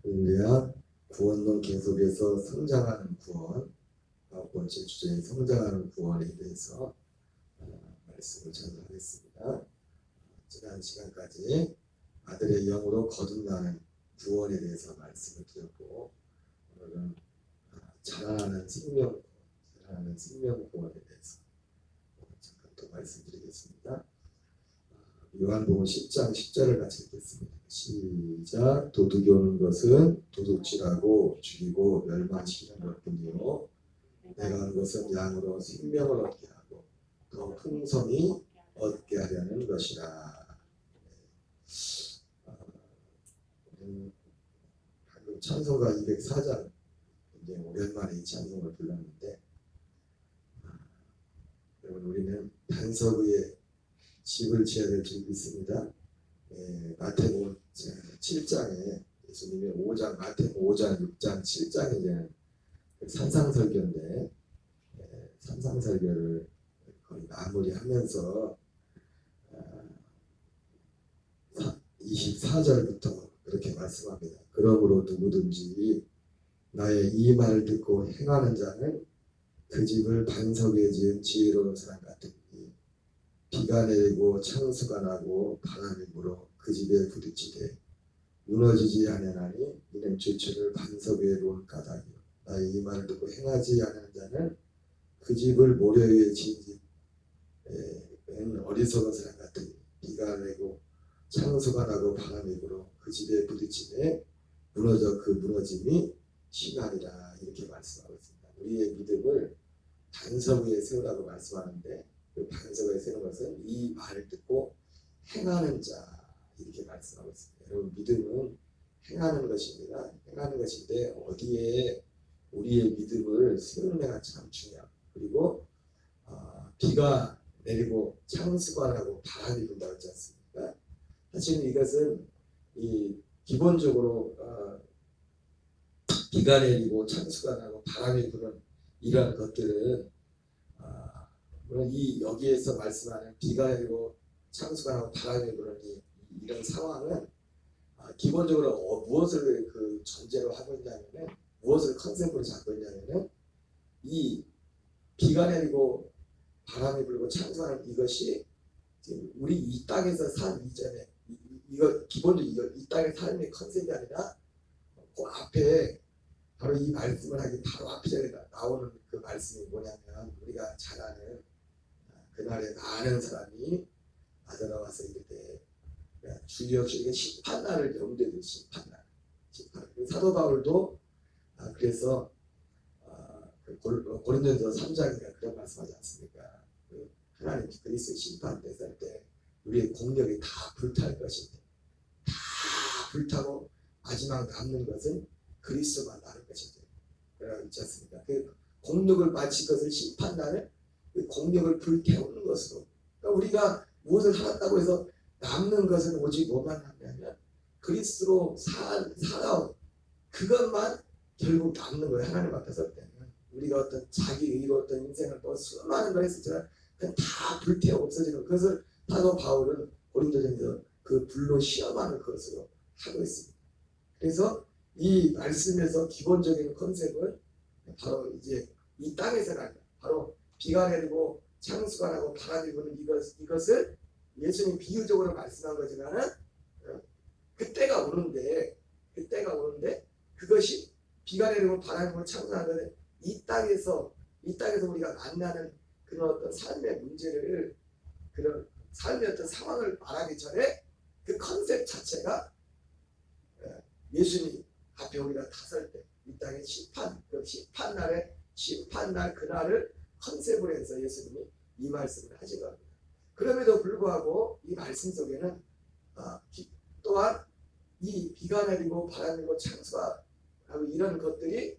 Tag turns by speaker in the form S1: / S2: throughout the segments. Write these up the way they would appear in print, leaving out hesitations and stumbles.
S1: 할렐루야. 구원론 계속해서 성장하는 구원, 9번째 주제인 성장하는 구원에 대해서 말씀을 전하겠습니다. 지난 시간까지 아들의 영으로 거듭나는 구원에 대해서 말씀을 드렸고, 오늘은 자라나는 생명 구원에 대해서 잠깐 또 말씀드리겠습니다. 요한복음 10장 10절을 같이 읽겠습니다. 시작. 도둑이 오는 것은 도둑질하고 죽이고 멸망시키는 것뿐이요 내가 온 것은 양으로 생명을 얻게 하고 더 풍성히 얻게 하려는 것이라. 방금 찬송가 204장 굉장히 오랜만에 이 찬송을 불렀는데, 여러분, 우리는 반석 위에 집을 지어야 될 줄 믿습니다. 마태복음 7장에 예수님의 5장, 마태복음 5장, 6장, 7장에 이제 산상설교인데, 산상설교를 거의 마무리하면서 24절부터 그렇게 말씀합니다. 그러므로 누구든지 나의 이 말을 듣고 행하는 자는 그 집을 반석 위에 지은 지혜로운 사람 같으니 비가 내리고 창수가 나고 바람이 불어 그 집에 부딪히되 무너지지 아니하나니 이는 주체를 반석 위에 놓은 까닭이요 나의 이 말을 듣고 행하지 않는 자는 그 집을 모래 위에 지은 집은 어리석은 사람 같으니 비가 내리고 창수가 나고 바람이 불어 그 집에 부딪히되 무너져 그 무너짐이 심하리라. 이렇게 말씀하고 있습니다. 우리의 믿음을 반석 위에 세우라고 말씀하는데, 그 반석 위에 세우는 것은 이 말을 듣고 행하는 자, 이렇게 말씀하고 있습니다. 여러분, 믿음은 행하는 것입니다. 행하는 것인데 어디에 우리의 믿음을 세우느냐가 참 중요합니다. 그리고 비가 내리고 창수가 나고 바람이 분다고 했지 않습니까? 사실 이것은 기본적으로 비가 내리고 창수가 나고 바람이 부는 이러한 것들은 물론 여기에서 말씀하는 비가 내리고 창수가 나고 바람이 부는 이런 상황은 기본적으로 무엇을 그 전제로 하고 있냐면은, 무엇을 컨셉으로 잡고 있냐면은, 이 비가 내리고 바람이 불고 창수가 나는 이것이 우리 이 땅에서 산 이전에 이거 기본적으로 이 땅의 삶의 컨셉이 아니라 그 앞에 바로 이 말씀을 하기 바로 앞에 나오는 그 말씀이 뭐냐면, 우리가 잘 아는 그날에 많은 사람이 나더러와서 이르되 주여 주에게 심판날을 염두에 두고 심판날. 사도 바울도 그래서 고린도전서 3장인가 그런 말씀하지 않습니까? 하나님 그리스도 심판 됐을 때 우리의 공력이 다 불탈 것인데, 다 불타고 마지막 남는 것은 그리스도만 남을 것인데, 그러고 있지 않습니까? 그 공력을 마칠 것을 심판날을 그 공력을 불태우는 것으로, 그러니까 우리가 무엇을 살았다고 해서 남는 것은 오직 뭐만 남냐면 그리스도로 살아온 그것만 결국 남는 거예요. 하나님 앞에서 때는 우리가 어떤 자기 의로 어떤 인생을 또 수많은 걸 했었지만 그건 다 불태워 없어지는, 그것을 사도 바울은 고린도전서 그 불로 시험하는 것으로 하고 있습니다. 그래서 이 말씀에서 기본적인 컨셉은 바로 이제 이 땅에서가 아니라 바로 비가 내리고 창수가 나고 바람이 부는 이것을 예수님 비유적으로 말씀한 거지만은 그때가 오는데 그것이 비가 내리고 바람이 불고 창수가 나는 이 땅에서 우리가 만나는 그런 어떤 삶의 문제를, 그런 삶의 어떤 상황을 말하기 전에 그 컨셉 자체가 예수님 앞에 우리가 다설 때 이 땅의 심판날 그날을 컨셉으로 해서 예수님이 이 말씀을 하신 겁니다. 그럼에도 불구하고 이 말씀 속에는 또한 이 비가 내리고 바람이 불고 창수가 하고 이런 것들이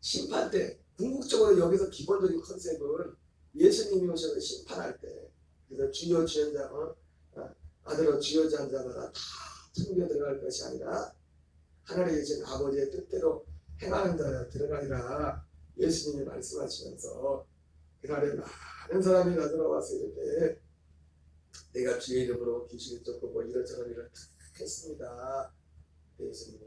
S1: 심판 때, 궁극적으로 여기서 기본적인 컨셉은 예수님이 오셔서 심판할 때, 그래서 주여 주연자 아들아 주여 주연자마다 다 챙겨 들어갈 것이 아니라 하나님의 계신 아버지의 뜻대로 행하는 자가 들어가리라 예수님이 말씀하시면서, 그날에 많은 사람이 나들어와서 이렇게 내가 주의 이름으로 귀신을 쫓고 이런저런 일을 했습니다. 예수님이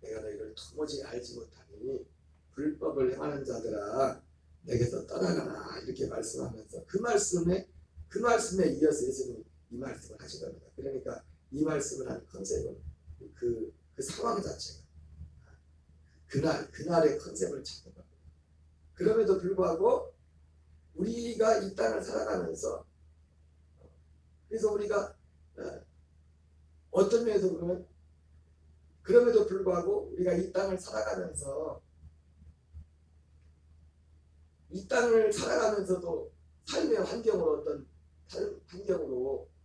S1: 내가 너희를 도무지 알지 못하니 불법을 행하는 자들아 내게서 떠나가라 이렇게 말씀하면서 그 말씀에 이어서 예수님이 이 말씀을 하신 겁니다. 그러니까 이 말씀을 한 컨셉은 그 상황 자체가 그날의 컨셉을 찾는 겁니다. 그럼에도 불구하고 우리가 이 땅을 살아가면서 그래서 우리가 어떤 면에서 보면 그럼에도 불구하고 우리가 이 땅을 살아가면서 이 땅을 살아가면서도 삶의 환경으로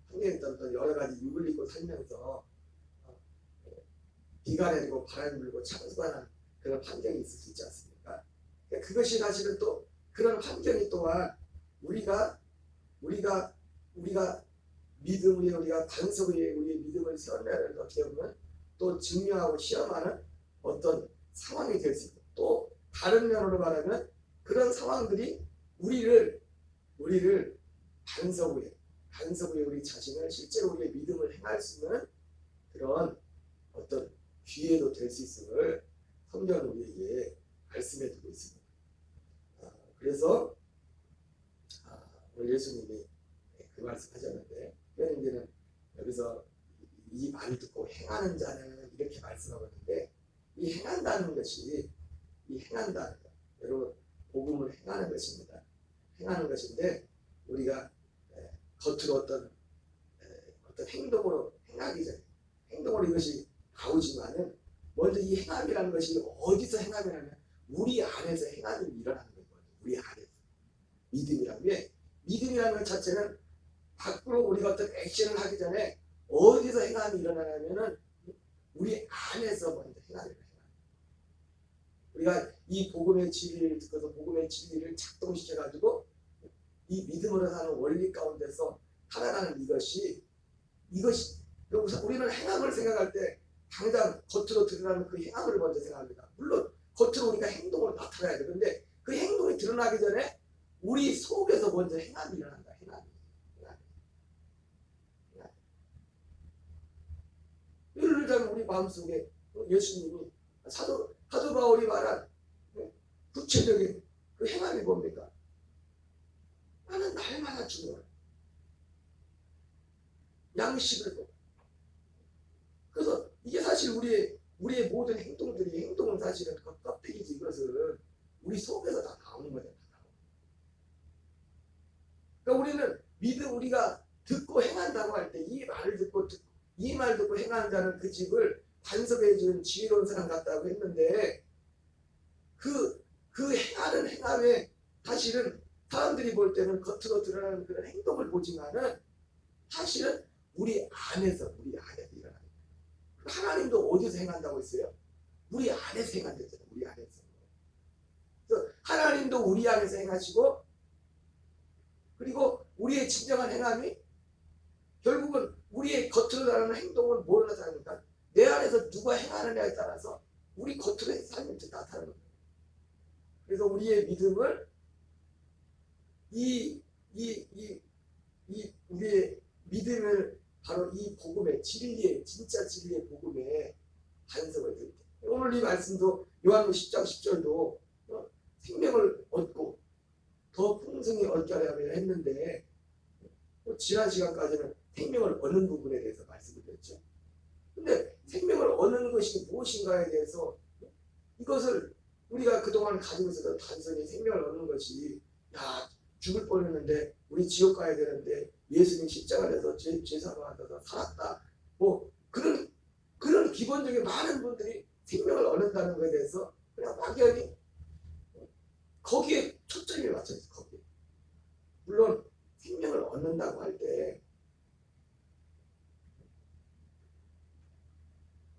S1: 환경에 어떤 여러 가지 육을 입고 살면서 비가 내리고 바람이 불고 창수하는 그런 환경이 있을 수 있지 않습니까? 그러니까 그것이 사실은 또 그런 환경이 또한 우리가 믿음 위에 우리가 반석 위에 우리의 믿음을 세워내는 어떻게 보면 또 증명하고 시험하는 어떤 상황이 될 수 있고 또 다른 면으로 말하면 그런 상황들이 우리를 반석 위에 우리 자신을 실제로 우리의 믿음을 행할 수 있는 그런 어떤 기회도 될 수 있음을 성경은 우리에게 말씀해 두고 있습니다. 그래서 오늘 예수님이 그 말씀하셨는데 이제는 여기서 이 말을 듣고 행하는 자는 이렇게 말씀하고 있는데 이 행한다는 것이 여러분 복음을 행하는 것입니다. 행하는 것인데 우리가 겉으로 어떤 행동으로 행하기 전에 행동으로 이것이 나오지만은 먼저 이 행함이라는 것이 어디서 행함이라면 우리 안에서 행함이 일어나는 거예요. 우리 안에서 믿음이라는 것 자체는 밖으로 우리가 어떤 액션을 하기 전에 어디서 행함이 일어나냐면은 우리 안에서 먼저 행함이 일어나요. 우리가 이 복음의 진리를 듣고서 복음의 진리를 작동시켜가지고 이 믿음으로 사는 원리 가운데서 살아가는 이것이 우리는 행함을 생각할 때 당장 겉으로 드러나는 그 행함을 먼저 생각합니다. 물론 겉으로 우리가 행동으로 나타나야 돼. 그런데 그 행동이 드러나기 전에 우리 속에서 먼저 행함이 일어난다. 예를 들자면 우리 마음속에 예수님이 사도 바울이 말한 구체적인 그 행함이 뭡니까? 나는 날마다 주는 양식을 먹고. 그래서 이게 사실 우리의 모든 행동은 사실은 그 껍데기지. 이것은 우리 속에서 다 나오는 거잖아. 그러니까 우리는 우리가 듣고 행한다고 할 때 이 말 듣고 행하는 자는 그 집을 반석에 지은 지혜로운 사람 같다고 했는데 그 행하는 행함에 사실은 사람들이 볼 때는 겉으로 드러나는 그런 행동을 보지만은 사실은 우리 안에서 일어나는 거예요. 하나님도 어디서 행한다고 했어요? 우리 안에서 행한다잖아요. 우리 안에서. 그래서 하나님도 우리 안에서 행하시고 그리고 우리의 진정한 행함이 결국은 우리의 겉으로 나가는 행동을 뭐로 나타납니까? 내 안에서 누가 행하느냐에 따라서 우리 겉으로의 삶이 나타나는 거예요. 그래서 우리의 믿음을 우리의 믿음을 바로 이 복음의 진짜 진리의 복음에 반석을 드릴 때 오늘 이 말씀도 요한복음 10장 10절도 생명을 얻고 더 풍성히 얻게 하려면 했는데 지난 시간까지는 생명을 얻는 부분에 대해서 말씀을 드렸죠. 근데 생명을 얻는 것이 무엇인가에 대해서 이것을 우리가 그동안 가지고 있었던 단순히 생명을 얻는 것이 죽을 뻔했는데 우리 지옥 가야 되는데 예수님 십자가를 해서 죄사로 받아서 살았다. 뭐 그런 기본적인 많은 분들이 생명을 얻는다는 것에 대해서 그냥 막연히 거기에 초점이 맞춰 있어요. 거기에. 물론 생명을 얻는다고 할 때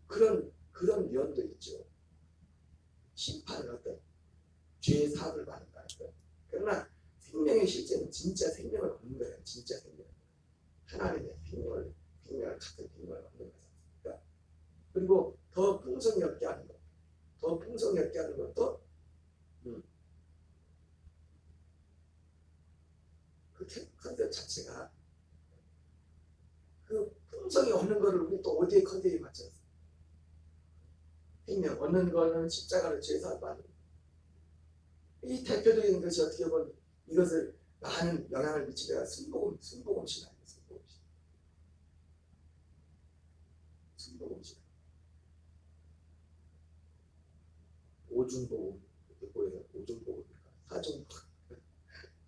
S1: 그런 면도 있죠. 심판을 어떤 죄의 사함을 받는다는 것. 그러나 생명의 실제는 진짜 생명을 얻는 거예요. 진짜 생명. 하나님의 생명을 같은 생명을 얻는 거잖습니까? 그리고 더 풍성히 얻게 하는 것. 더 풍성히 얻게 하는 것도 그 컨셉 자체가 그 풍성히 얻는 거를 우리 또 어디에 컨셉이 맞춰서 생명, 얻는 거는 십자가를 죄사함 받는 이 대표적인 것이 어떻게 보면 이것을 많은 영향을 미치다가 순복음 신앙이에요. 순복음 신앙. 오중복음 뭐예요? 오중복음입니까? 사중복음.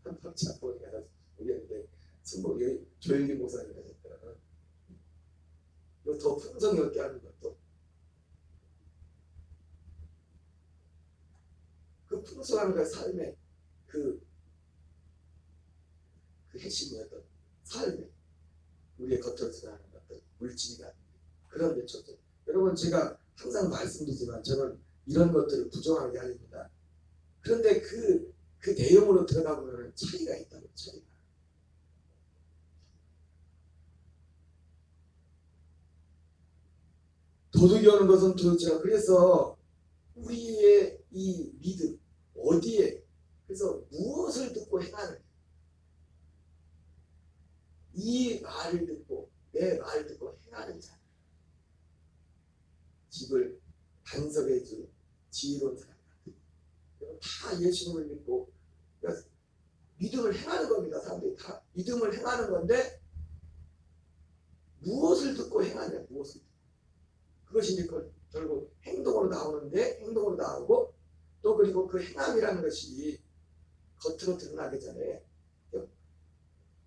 S1: 한박자 보니까 우리한테 순복음 여기 조영기 목사님 하셨더라. 이거 더 풍성히 얻게 하는 것도 그 풍성한 그 삶의 그 핵심이었던 삶에 우리의 겉으로 드러나는 어떤 물질이 아닌 그런 대처들. 여러분 제가 항상 말씀드리지만 저는 이런 것들을 부정하는 게 아닙니다. 그런데 그 내용으로 들어가 보면 차이가 있다고 차이가. 도둑이 오는 것은 도둑이라. 그래서 우리의 이 믿음 어디에 그래서 무엇을 듣고 행하느냐. 이 말을 듣고 내 말을 듣고 행하는 자. 집을 반석에 준 지혜로운 사람. 다 예수님을 믿고 그러니까 믿음을 행하는 겁니다. 사람들이 다 믿음을 행하는 건데 무엇을 듣고 행하냐. 무엇을 듣고. 그것이 이제 결국 행동으로 나오는데 행동으로 나오고 또 그리고 그 행함이라는 것이 겉으로 드러나기 전에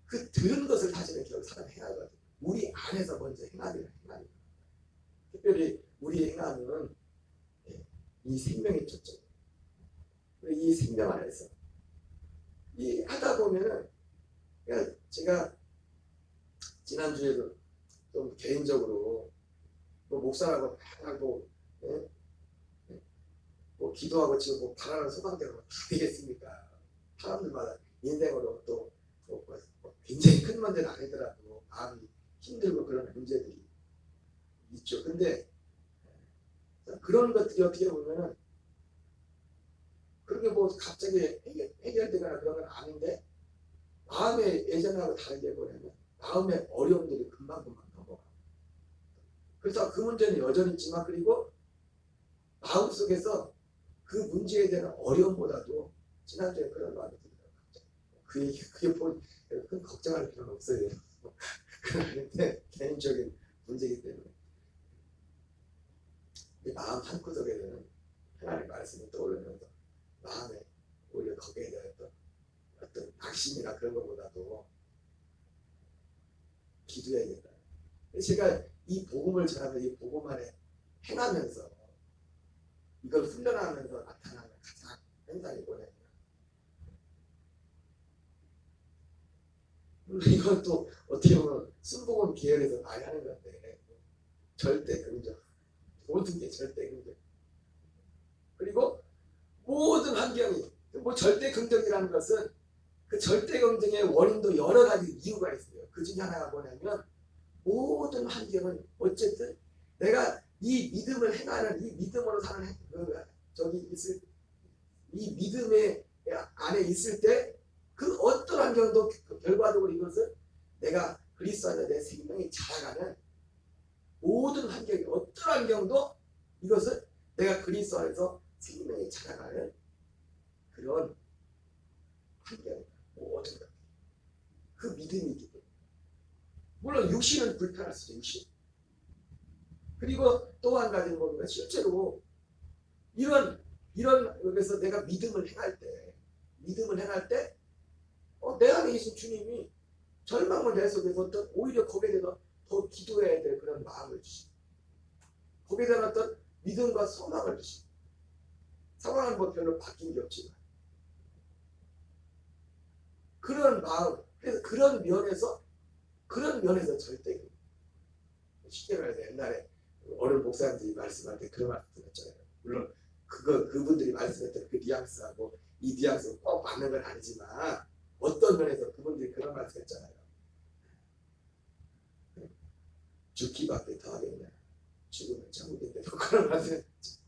S1: 그 들은 것을 다시는 결국 사람이 행하거든요. 우리 안에서 먼저 행함이라. 특별히 우리의 행함은 이 생명의 초점. 이 생명 안에서 이 하다 보면은 제가 지난주에도 좀 개인적으로 뭐 목사라고 하고 뭐 기도하고 지금 뭐 바라는 소망대로 다 되겠습니까? 사람들마다 인생으로 또 굉장히 큰 문제는 아니더라도 마음이 힘들고 그런 문제들이 있죠. 근데 그런 것들이 어떻게 보면은 그렇게 뭐 갑자기 해결되거나 그런 건 아닌데 마음의 예전하고 다르게 보내면 마음의 어려움들이 금방금방 넘어가. 그래서 그 문제는 여전히 있지만 그리고 마음속에서 그 문제에 대한 어려움보다도 지난주에 그런 마음이 들더라고요. 그게 뭐 큰 걱정할 필요는 없어요. 그런데 개인적인 문제이기 때문에 마음 한구석에는 하나님의 말씀이 떠오르면서 마음에 오히려 거기에 대한 어떤 낙심이나 그런 것보다도 기도해야겠다. 제가 이 복음을 전하면서 이 복음 안에 행하면서 이걸 훈련하면서 나타나는 가장 현상이 뭐냐면 물론 이건 또 어떻게 보면 순복음 계열에서 많이 하는 건데 절대 긍정. 모든 게 절대 긍정. 그리고 모든 환경이 뭐 절대 긍정이라는 것은 그 절대 긍정의 원인도 여러 가지 이유가 있어요. 그 중에 하나가 뭐냐면 모든 환경은 어쨌든 내가 이 믿음을 행하는 이 믿음으로 사는 이 믿음의 안에 있을 때 그 어떤 환경도 결과적으로 이것은 내가 그리스도 안에 내 생명이 자라가는 모든 환경이 어떤 환경도 이것은 내가 그리스도 안에서 생명이 자라가는 그런 환경이다. 모든 것. 그 믿음이 있기 때문에. 물론 육신은 불편할 수 있어요. 육신. 그리고 또 한 가지는 뭡니까? 실제로 이런 그래서 내가 믿음을 행할 때 내 안에 계신 주님이 절망을 내 속에서 오히려 거기에 대해서 더 기도해야 될 그런 마음을 주시고 거기에 대한 어떤 믿음과 소망을 주시고 상황은 뭐 별로 바뀐 게 없지만 그런 마음 그래서 그런 면에서 절대 쉽게 말해서 옛날에 어느 목사님들이 말씀할 때 그런 말씀 드렸잖아요. 물론 그분들이 말씀했던 그 뉘앙스하고 이 뉘앙스가 꼭 맞는 건 아니지만 어떤 면에서 그분들이 그런 말씀했잖아요. 죽기밖에 더 하겠냐. 죽으면 천국인데 그런 말씀했죠.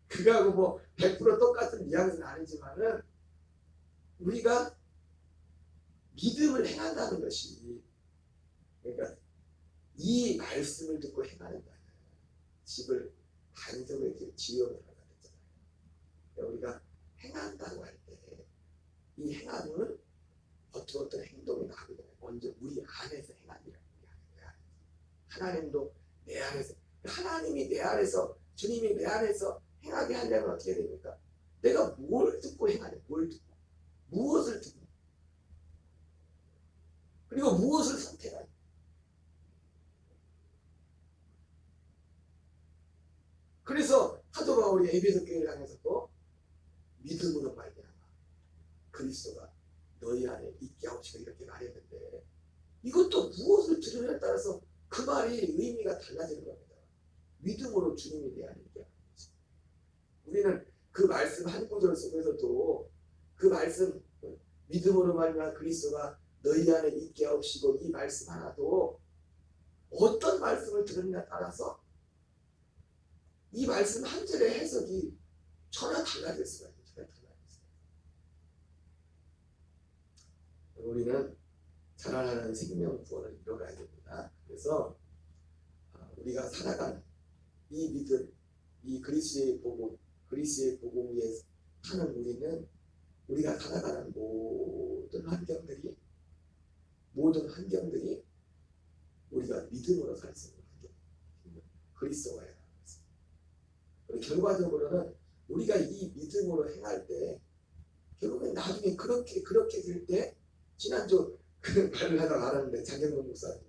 S1: 그거하고 뭐 100% 똑같은 뉘앙스는 아니지만은 우리가 믿음을 행한다는 것이 그러니까 이 말씀을 듣고 행하는 거예요. 집을 반석의 지혜로 살아가 됐잖아요. 우리가 행한다고 할 때 이 행함은 어떤 행동이 나오기 전에 먼저 우리 안에서 행함이라는 거야. 하나님도 내 안에서, 하나님이 내 안에서, 주님이 내 안에서 행하게 하려면 어떻게 됩니까? 내가 뭘 듣고 행하냐, 뭘 듣고, 무엇을 듣고, 그리고 무엇을 선택하냐. 그래서 사도 바울이 에베소 교회를 향해서도 믿음으로 말미암아 그리스도가 너희 안에 있게 하시고 이렇게 말했는데, 이것도 무엇을 들으냐에 따라서 그 말이 의미가 달라지는 겁니다. 믿음으로 주님이 내 안에 있게 하는 거지. 우리는 그 말씀 한 구절 속에서도 그 말씀, 믿음으로 말미암아 그리스도가 너희 안에 있게 하시고, 이 말씀 하나도 어떤 말씀을 들으냐에 따라서 이 말씀 한 절의 해석이 전혀 달라질 수가 있어요. 우리는 자라나는 생명 구원을 이뤄가야 됩니다. 그래서 우리가 살아가는 이 믿음, 이 그리스도의 복음, 그리스도의 복음 위에 사는 우리는 우리가 살아가는 모든 환경들이 우리가 믿음으로 살 수 있는 환경, 그리스도가 해야 합니다. 결과적으로는 우리가 이 믿음으로 행할 때 결국엔 나중에 그렇게 될 때, 지난주 그런 말을 하다가 알았는데, 장경동 목사님이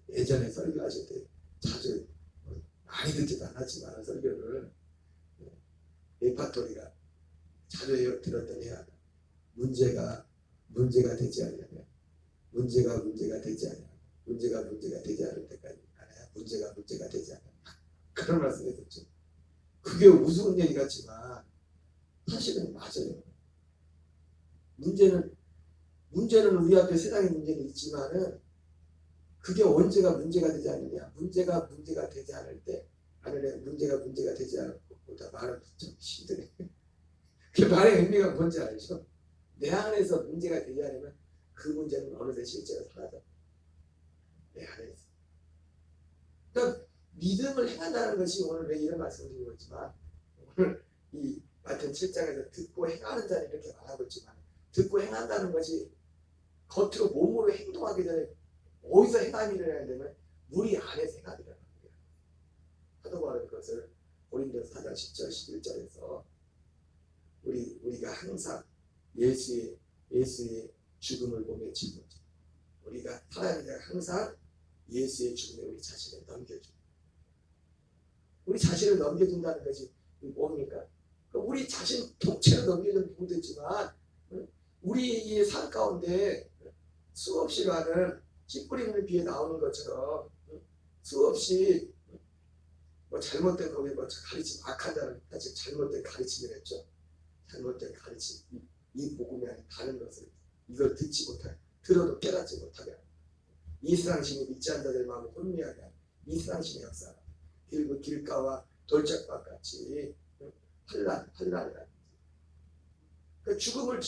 S1: 예전에 설교하실 때 자주 많이 듣지도 않았지만 설교를 레파토리가 자주 들었던 해야 문제가 되지 않으면 문제가 되지 않을 때까지 문제가 되지 않으면, 그런 말씀을 듣죠. 그게 우스운 얘기 같지만 사실은 맞아요. 문제는 우리 앞에 세상의 문제는 있지만은 그게 언제가 문제가 되지 않느냐. 문제가 되지 않을 때, 문제가 되지 않을 것보다 말은 좀 힘드네. 그 말의 의미가 뭔지 알죠? 내 안에서 문제가 되지 않으면 그 문제는 어느새 실제로 사라져. 내 안에서. 그러니까 믿음을 행한다는 것이, 오늘 왜 이런 말씀을 드리고 있지만, 오늘 이 마태복음 7장에서 듣고 행하는 자는 이렇게 말하고 있지만, 듣고 행한다는 것이 겉으로 몸으로 행동하기 전에 어디서 행함이 일어나야 되면 우리 안에서 행함이 일어나는 거예요. 사도 바울은 그것을 고린도서 4장 10절 11절에서 우리가 항상 예수의 죽음을 보며 짊어져, 우리가 살아야 될 항상 예수의 죽음에 우리 자신을 넘겨줘. 우리 자신을 넘겨준다는 것이 뭡니까? 우리 자신 통째로 넘겨주는 부분도 있지만, 우리의 삶 가운데 수없이 많은 씨 뿌리는 비에 나오는 것처럼 수없이 잘못된 거기 가르침, 악한 자는 사실 잘못된 가르침을 했죠. 잘못된 가르침, 이 복음이 아닌 다른 것을, 이걸 듣지 못하게, 들어도 깨닫지 못하게 하는, 이 세상신이 믿지 않는 자들의 마음을 혼미하게 하는 이 세상신의 역사, 그리고 길가와 돌짝밭 같이 환란이라는 그 죽음을,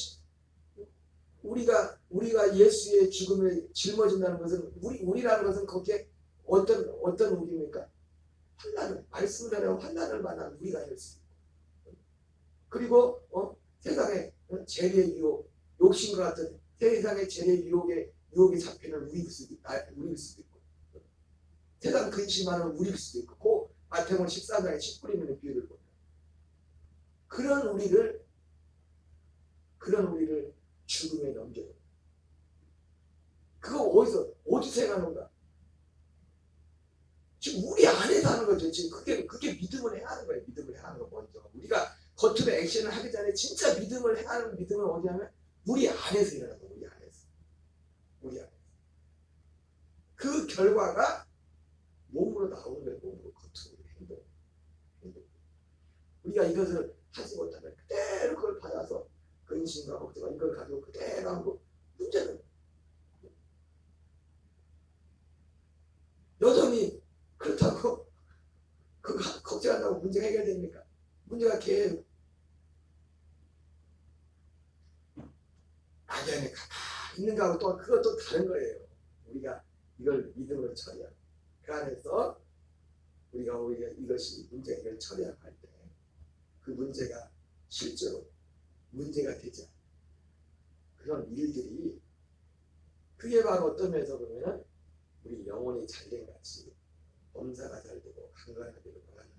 S1: 우리가 예수의 죽음을 짊어진다는 것은, 우리라는 것은 거기에 어떤 우리입니까? 환난을, 말씀을 하려면 환난을 만난 우리가 될 수 있고, 그리고 세상의 재리의 유혹, 욕심과 같은 세상의 재리의 유혹에 잡히는 우리일 수도 있고, 세상 근심하는 우리일 수도 있고, 그 마태복음 14장에 씨 뿌리는 비유를 보면 그런 우리를 죽음에 넘겨요. 그거 어디서 행하는가? 지금 우리 안에서 하는 거죠. 지금 그게 믿음을 행하는 거예요. 믿음을 행하는 거 먼저. 우리가 겉으로 액션을 하기 전에 진짜 믿음을 행하는, 믿음은 어디냐면 우리 안에서 일어나는 거예요. 우리 안에서. 그 결과가 몸으로 나오는 거예요. 몸으로, 겉으로 행동. 우리가 이것을 하지 못하면 그대로 그걸 받아서 근심과 걱정과 이걸 가지고 그대로 하고, 문제는 여전히 그렇다고 그거 걱정한다고 문제가 해결됩니까? 문제가 계속 악연에 가만히 있는가 하고, 또 그것도 다른 거예요. 우리가 이걸 믿음으로 처리하고 그 안에서 우리가 이것이 문제를 처리하고 할 때 그 문제가 실제로 문제가 되지 않는 그런 일들이 그게 바로 어떤 면에서 보면은 우리 영혼이 잘된 같이 범사가 잘 되고 강건하게 되고 원하는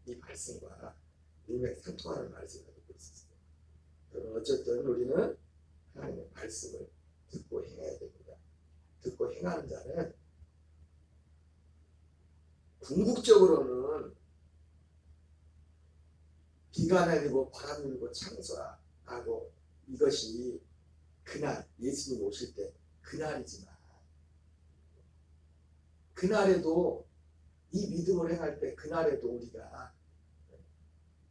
S1: 이 말씀과 일맥상통하는 말씀을 듣고 있었어요. 그럼 어쨌든 우리는 하나님의 말씀을 듣고 행해야 됩니다. 듣고 행하는 자는 궁극적으로는 비가 내리고 바람 불고 창수하고 이것이 그날 예수님 오실 때 그날이지만 그날에도 이 믿음을 행할 때 그날에도 우리가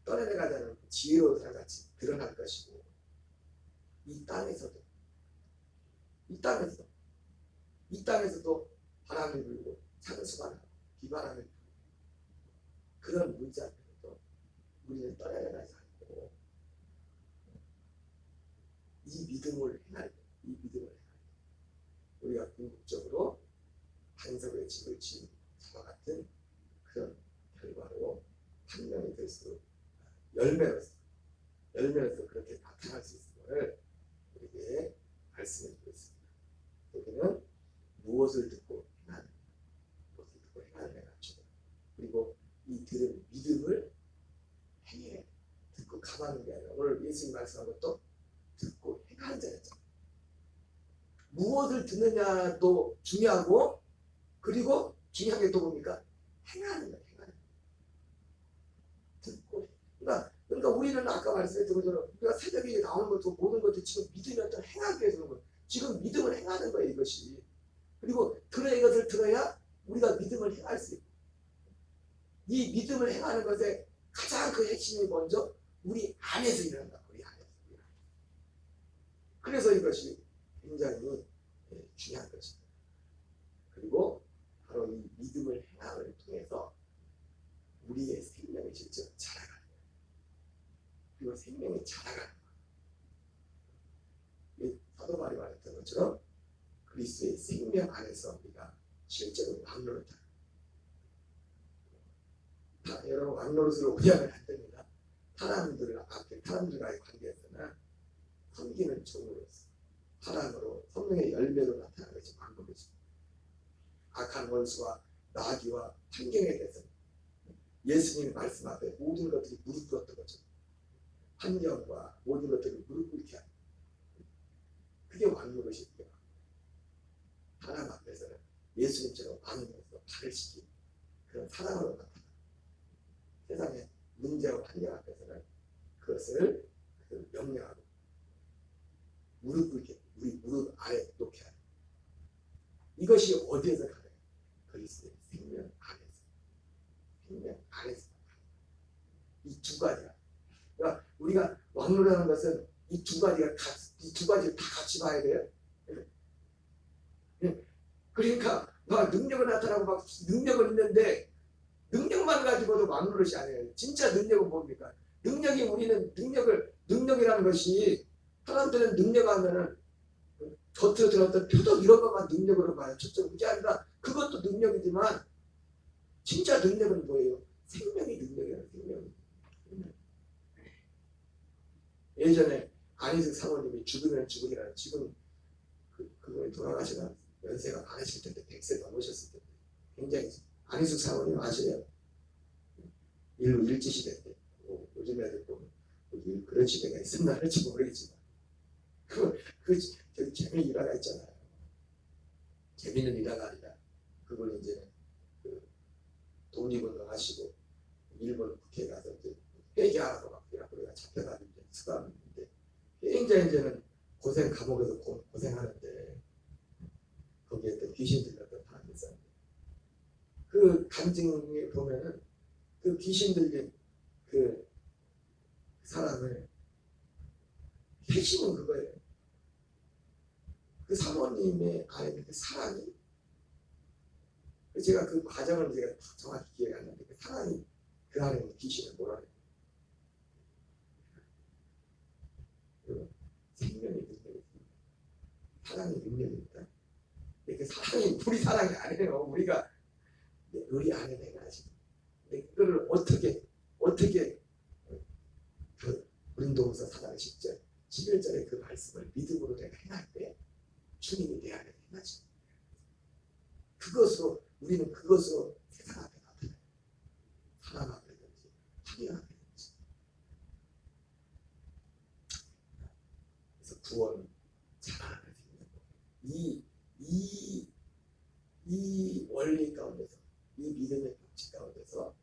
S1: 떠내려가자는 지혜로운 사람같이 드러날 것이고 이 땅에서도 바람이 불고 창수가 나고 비바람이 불고 그런 문제 앞에서도 우리는 떠내려가지 않고 이 믿음을 행할 때 우리가 궁극적으로 반석의 집을 지은 자와 같은 그런 결과로 판명이 될 수 열매로서 그렇게 나타날 수 있음을 우리에게 말씀해주고 있습니다. 여기는 무엇을 듣고 행하는 행하죠. 그리고 이 들은 믿음을 행해 듣고 가만히 게 아니라 오늘 예수님 말씀하고 또 듣고 행하는 자였죠. 무엇을 듣느냐도 중요하고 그리고 중요한 게 또 뭡니까? 행하는 거예요. 듣고 그러니까 우리는 아까 말씀드린 것처럼 우리가 새벽에 나오는 것도 모든 것도 지금 믿음이 어떤 행하기 위해서 그런 거예요. 지금 믿음을 행하는 거예요. 이것이. 그리고 이것을 들어야 우리가 믿음을 행할 수 있고 이 믿음을 행하는 것에 가장 그 핵심이 먼저 우리 안에서 일어난다. 우리 안에서. 그래서 이것이 굉장히 중요한 것입니다. 그리고 바로 이 믿음을 행함을 통해서 우리의 생명이 실제로 자라가는 거예요. 그리고 생명이 자라가는 거예요. 사도 바울이 말했던 것처럼 그리스도의 생명 안에서 우리가 실제로 왕노릇하는 거예요. 여러분 왕노릇을 오해하면 안 됩니다. 사람들과의 관계에서는 섬기는 종으로서 사랑으로 성령의 열매로 나타나는 것이 왕노릇입니다. 악한 원수와 나귀와 환경에 대해서 예수님의 말씀 앞에 모든 것들이 무릎 꿇었던 거죠. 환경과 모든 것들을 무릎 꿇게 하는 그게 왕노릇입니다. 하나님 앞에서는 예수님처럼 왕으로서 발을 시키는 그런 사랑으로 나타나 세상의 문제와 환경 앞에서는 그것을 명령하고 무릎 꿇게 우리 무릎 아래 놓게 하는 이것이 어디에서 가능해요? 그리스도의 생명 안에서 이 두 가지야. 그러니까 우리가 왕노릇하는 것은 이 두 가지를 다 같이 봐야 돼요. 그러니까 막 능력은 나타나고 막 능력은 있는데 능력만 가지고도 왕노릇이 아니에요. 진짜 능력은 뭡니까? 우리는 능력이라는 것이 사람들은 능력하면은 겉으로 들었던 표적 이런 것만 능력으로 봐요. 초점 그게 아니라 그것도 능력이지만 진짜 능력은 뭐예요? 생명이 능력이에요. 생명이. 예전에 안희숙 사모님이 죽으면 죽으리라는 지금 그분이 돌아가시나 연세가 많으실 텐데 100세 넘으셨을 텐데 굉장히 안희숙 사모님 아시래요? 일제시대 때 요즘 애들 보면 그런 시대가 있었나 할지 모르겠지만 그 재미있는 일화가 있잖아요. 재미있는 일화가 아니라 그걸 이제 독립운동 하시고 일본 국회에 가서 이제 회개하라고 막 우리가 잡혀가지고 이제 수감했는데 굉장히 이제는 감옥에서 고생하는데 거기에 또 귀신 들렸던 사람이 있었는데 그 간증에 보면은 그 귀신 들린 그 사람을 핵심은 그거예요. 그 사모님의 안에 그 사랑이 제가 그 과정을 제가 정확히 기억이 안 나는데 그 사랑이 그 안에 있는 귀신을 몰아내요. 생명의 능력이 있습니다. 사랑의 능력입니다. 그 사랑이 우리 사랑이 아니에요. 우리 안에 내가 이거를 어떻게 그 고린도후서 4장 10절 11절의 그 말씀을 믿음으로 내가 행할 때 주님이 내 안에 행하지. 그것으로 우리는 그것으로 세상 앞에 나타나요. 사람 앞에든지 환경 앞에든지. 그래서 구원은 자라나는 생명. 이 원리 가운데서, 이 믿음의 법칙 가운데서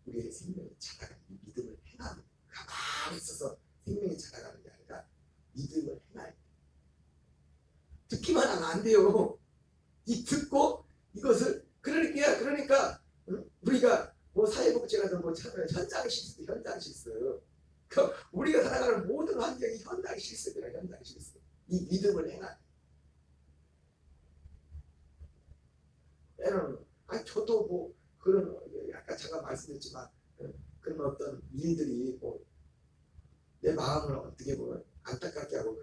S1: 우리의 생명이 자라가는, 이 믿음을 행하는, 가만히 있어서 생명이 자라가는 게 아니라 믿음을 행하는. 듣기만 하면 안 돼요. 이 듣고 이것을 그러니까 우리가 뭐 사회복지라든 뭐 현장 실습, 그 우리가 살아가는 모든 환경이 현장 실습이라. 현장 실습. 이 믿음을 행하는. 때로는 저도 뭐 그런 아까 제가 말씀드렸지만 그런 어떤 일들이 뭐 내 마음을 어떻게 보면 안타깝게 하고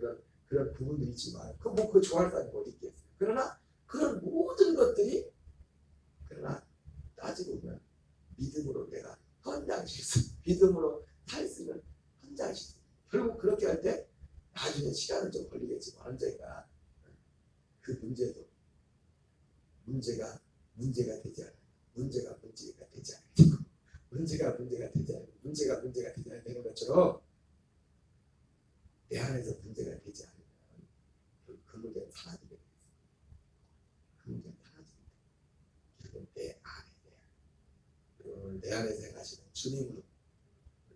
S1: 그런 부분들이 있지만 그거 좋아할 사람이 어디 있겠어요. 그러나 그런 모든 것들이 따지고 보면 믿음으로 내가 현장 실습, 믿음으로 살 수 있는 현장 실습. 결국 그렇게 할 때 나중에 시간은 좀 걸리겠지만 언젠가 그 문제도 문제가 되지 않아요. 문제가 되지 않아요. 문제가 되지 않아야 되는 것처럼 내 안에서 문제가 되지 않으면 그 문제는 사라지게 됩니다. 그 문제는 사라집니다. 결국은 내 안에서 행하시는 주님으로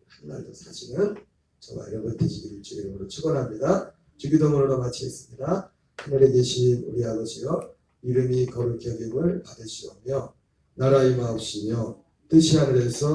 S1: 한날도 사시는 저와 여러분 되시기를 주의 이름으로 축원합니다. 주기도문으로 마치겠습니다. 하늘에 계신 우리 아버지여, 이름이 거룩히 여김을 받으시오며 나라의 마옵시며 뜻이 하늘에서